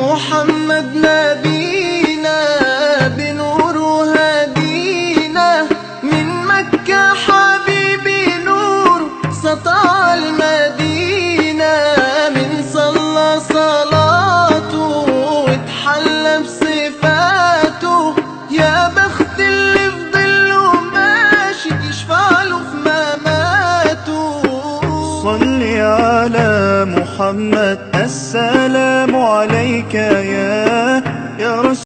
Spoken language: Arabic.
محمد نبينا بنور هدينا، من مكة حبيبي نور سطع المدينة، من صلى صلاته واتحلى بصفاته، يا بخت اللي في ظله ماشي يشفع له في مماته. صل على محمد، السلام عليك يا رسول